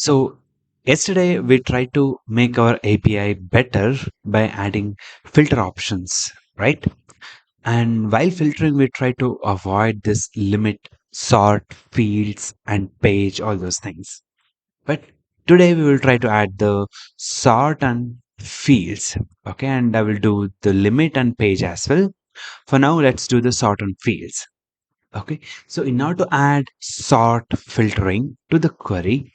So yesterday we tried to make our API better by adding filter options, right? And while filtering, we try to avoid this limit, sort, fields, and page, all those things. But today we will try to add the sort and fields. Okay, and I will do the limit and page as well. For now, let's do the sort and fields. Okay, so in order to add sort filtering to the query,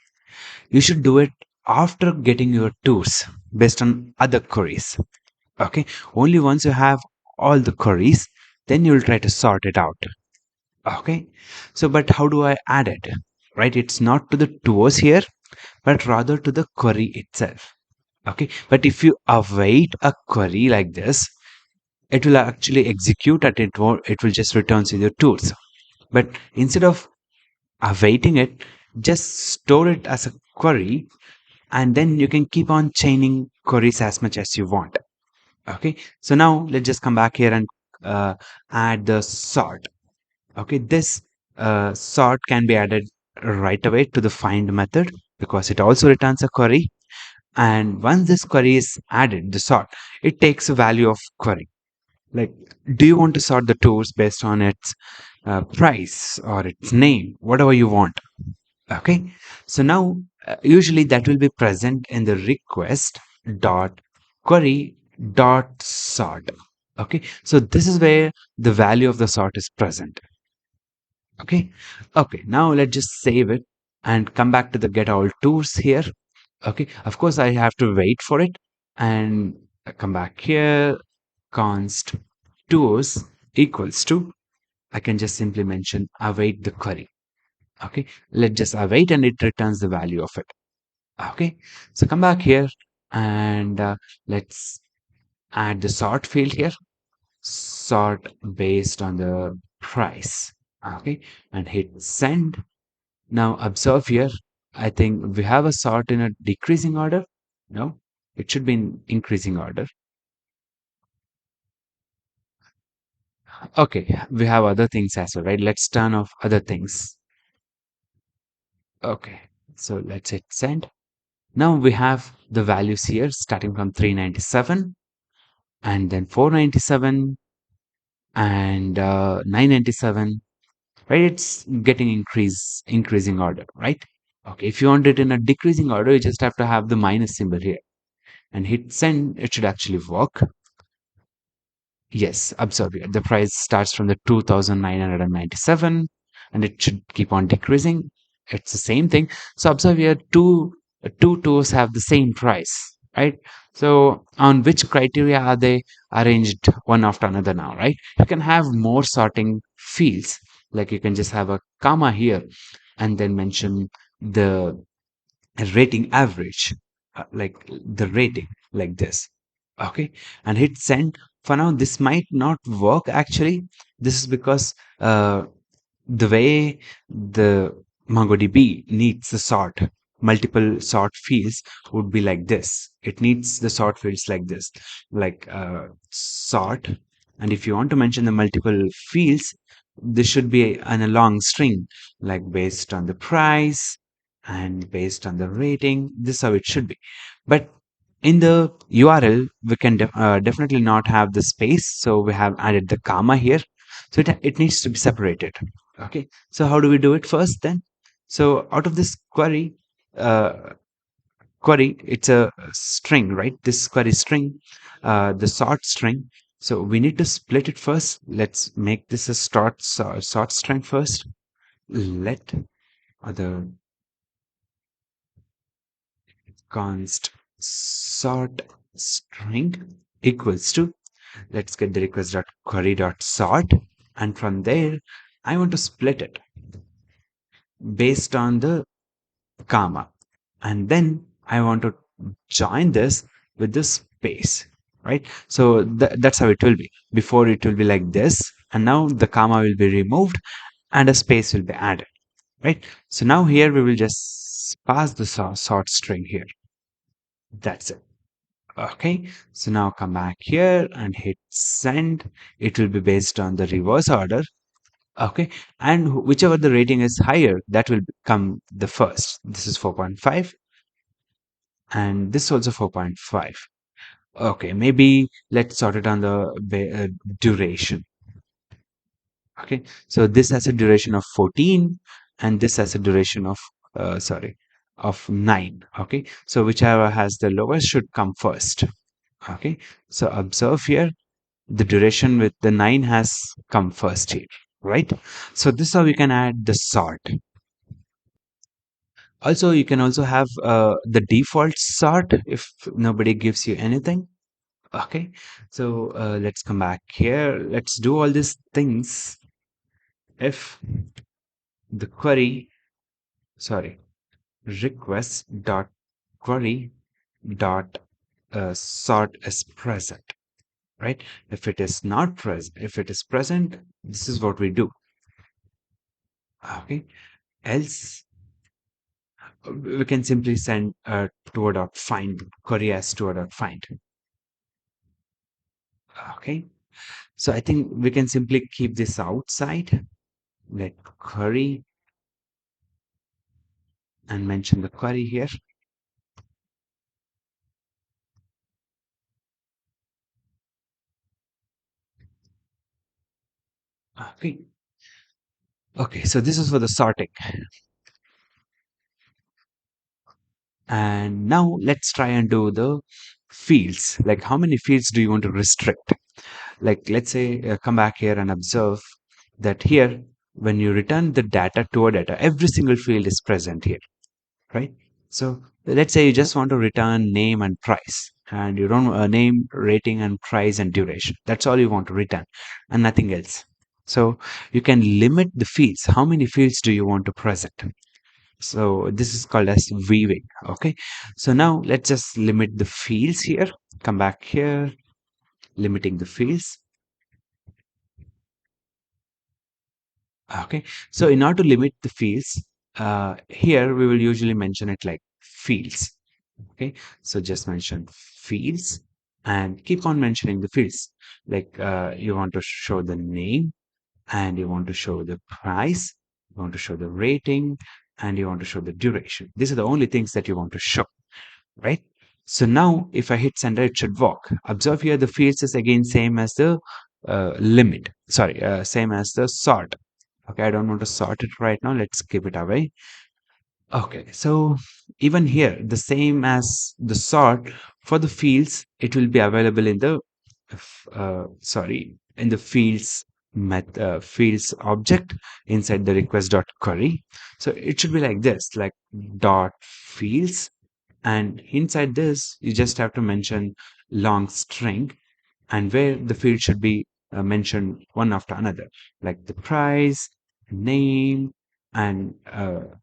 you should do it after getting your tools based on other queries. Okay, only once you have all the queries, then you'll try to sort it out. Okay, so but how do I add it? Right, it's not to the tools here, but rather to the query itself. Okay, but if you await a query like this, it will actually execute and it will just return to your tools. But instead of awaiting it, just store it as a query, and then you can keep on chaining queries as much as you want. Okay, so now let's just come back here and uh, add the sort. Okay, this sort can be added right away to the find method because it also returns a query. And once this query is added, the sort, it takes a value of query. Like, do you want to sort the tools based on its price or its name, whatever you want? Okay, so now usually that will be present in the request dot query dot sort. Okay, so this is where the value of the sort is present. Okay, okay, now let's just save it and come back to the get all tools here. Okay, of course I have to wait for it and come back here, const tools equals to, I can just simply mention await the query. Okay, let's just await and it returns the value of it. Okay, so come back here and let's add the sort field here, sort based on the price. Okay, and hit send. Now observe here, I think we have a sort in a decreasing order. No, it should be in increasing order. Okay, we have other things as well, right? Let's turn off other things. Okay, so let's hit send. Now we have the values here starting from 397 and then 497 and 997, right? It's getting increasing order, right? Okay, if you want it in a decreasing order, you just have to have the minus symbol here and hit send. It should actually work. Yes, observe here. The price starts from the 2,997 and it should keep on decreasing. It's the same thing. So observe here, two tours have the same price, right? So on which criteria are they arranged one after another now, right? You can have more sorting fields. Like you can just have a comma here and then mention the rating average, like the rating like this. Okay, and hit send. For now this might not work actually. This is because the way the MongoDB needs the sort, multiple sort fields would be like this. It needs the sort fields like this, like sort. And if you want to mention the multiple fields, this should be in a long string, like based on the price and based on the rating. This is how it should be. But in the URL, we can definitely not have the space. So we have added the comma here. So it needs to be separated. Okay, so how do we do it first then? So out of this uh, query, it's a string, right? This query string, the sort string. So we need to split it first. Let's make this a sort string first. Let other const sort string equals to, let's get the request dot query dot sort, and from there I want to split it based on the comma, and then I want to join this with this space, right? So that's how it will be. Before it will be like this, and now the comma will be removed and a space will be added, right? So now here we will just pass the sort string here. That's it. Okay, so now come back here and hit send. It will be based on the reverse order. Okay, and whichever the rating is higher, that will become the first. This is 4.5, and this is also 4.5. Okay, maybe let's sort it on the duration. Okay, so this has a duration of 14, and this has a duration of sorry, of 9. Okay, so whichever has the lowest should come first. Okay, so observe here, the duration with the 9 has come first here, right? So this is how we can add the sort. Also, you can also have the default sort if nobody gives you anything. Okay, so let's come back here. Let's do all these things if the query, sorry, request dot query dot sort is present, right? If it is not present, if it is present, this is what we do. Okay, else we can simply send to a dot find query as to a dot find. Okay, so I think we can simply keep this outside. Let query and mention the query here. Okay. Okay, so this is for the sorting. And now let's try and do the fields. Like how many fields do you want to restrict? Like let's say come back here and observe that here when you return the data to a data, every single field is present here, right? So let's say you just want to return name and price, and you don't name, rating, and price and duration. That's all you want to return, and nothing else. So you can limit the fields. How many fields do you want to present? So this is called as weaving. Okay. So now let's just limit the fields here. Come back here, limiting the fields. Okay. So in order to limit the fields, here we will usually mention it like fields. Okay, so just mention fields and keep on mentioning the fields. Like you want to show the name, and you want to show the price, you want to show the rating, and you want to show the duration. These are the only things that you want to show, right? So now if I hit sender, it should work. Observe here the fields is again same as the limit. Sorry, same as the sort. Okay, I don't want to sort it right now. Let's keep it away. Okay, so even here, the same as the sort for the fields, it will be available in the in the fields object inside the request dot query. So it should be like this, like dot fields, and inside this you just have to mention long string, and where the field should be mentioned one after another, like the price, name, and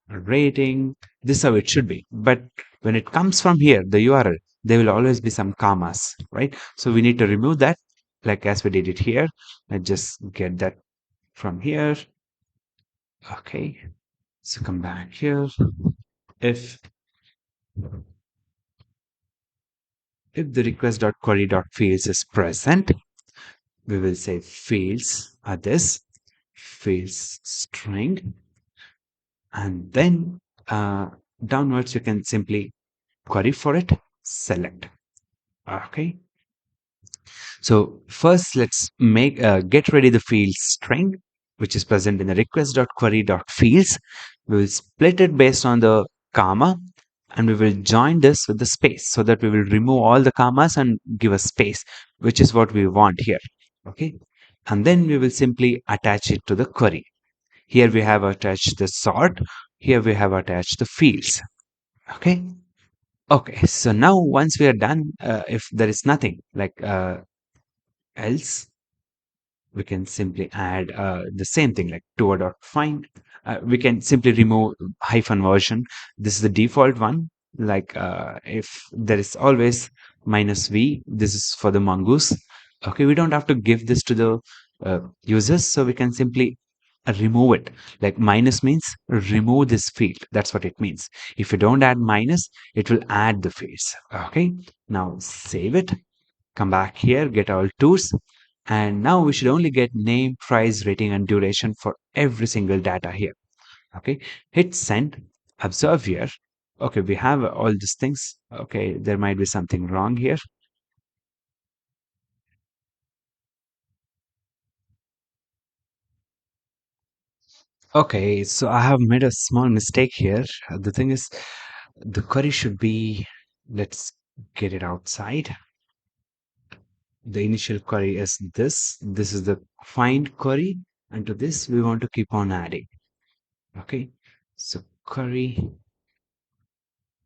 rating. This is how it should be. But when it comes from here, the URL, there will always be some commas, right? So we need to remove that, like as we did it here. And just get that from here. Okay, so come back here. If if the request.query.fields is present, we will say fields are this fields string, and then downwards you can simply query for it, select. Okay, so first let's make get ready the field string which is present in the request.query.fields. We will split it based on the comma, and we will join this with the space so that we will remove all the commas and give a space, which is what we want here. Okay, and then we will simply attach it to the query. Here we have attached the sort, here we have attached the fields. Okay, okay, so now once we are done, if there is nothing like else, we can simply add the same thing like to dot find. We can simply remove hyphen version. This is the default one. Like if there is always minus v, this is for the mongoose. Okay, we don't have to give this to the users, so we can simply remove it. Like minus means remove this field. That's what it means. If you don't add minus, it will add the fields. Okay, now save it. Come back here, get all tools, And now we should only get name, price, rating, and duration for every single data here. Okay, hit send. Observe here. Okay, we have all these things. Okay, there might be something wrong here. Okay, so I have made a small mistake here. The thing is, the query should be, let's get it outside. The initial query is this. This is the find query, and to this we want to keep on adding. Okay, so query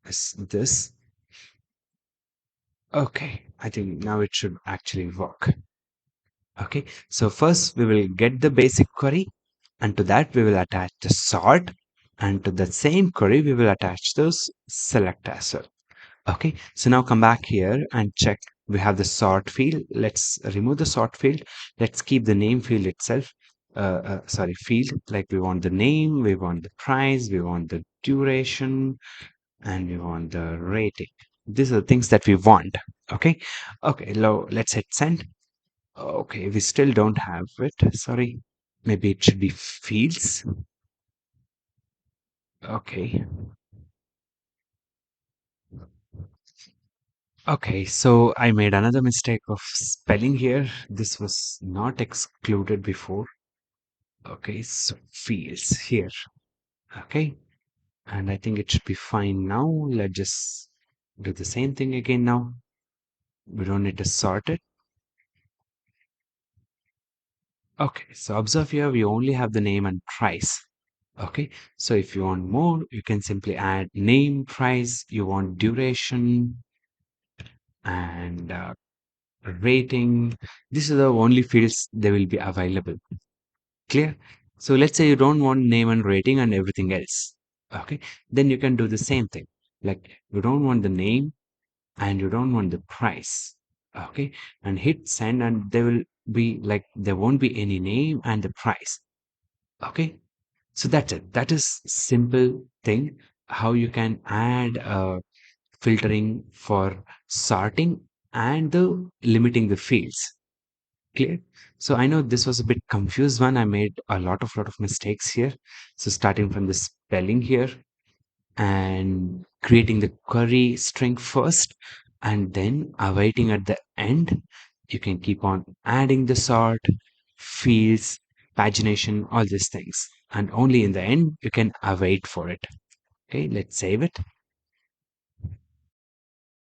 is this. Okay, I think now it should actually work. Okay, so first we will get the basic query, and to that we will attach the sort, and to the same query we will attach those select as well. Okay, so now come back here and check. We have the sort field. Let's remove the sort field. Let's keep the name field itself. Sorry, field. Like we want the name, we want the price, we want the duration, and we want the rating. These are the things that we want. Okay, okay. Now let's hit send. Okay, we still don't have it. Sorry. Maybe it should be fields. Okay. Okay, so I made another mistake of spelling here. This was not excluded before. Okay, so fields here. Okay, and I think it should be fine now. Let's just do the same thing again now. We don't need to sort it. Okay, so observe here, we only have the name and price. Okay, so if you want more, you can simply add name, price, you want duration, and rating. These are the only fields they will be available. Clear? So let's say you don't want name and rating and everything else. Okay, then you can do the same thing. Like you don't want the name and you don't want the price. Okay, and hit send, and there will be like there won't be any name and the price. Okay, so that's it. That is simple thing how you can add filtering for sorting and the limiting the fields. Clear? So I know this was a bit confused one. I made a lot of mistakes here. So starting from the spelling here and creating the query string first and then awaiting at the end. You can keep on adding the sort, fields, pagination, all these things. And only in the end you can await for it. Okay, let's save it.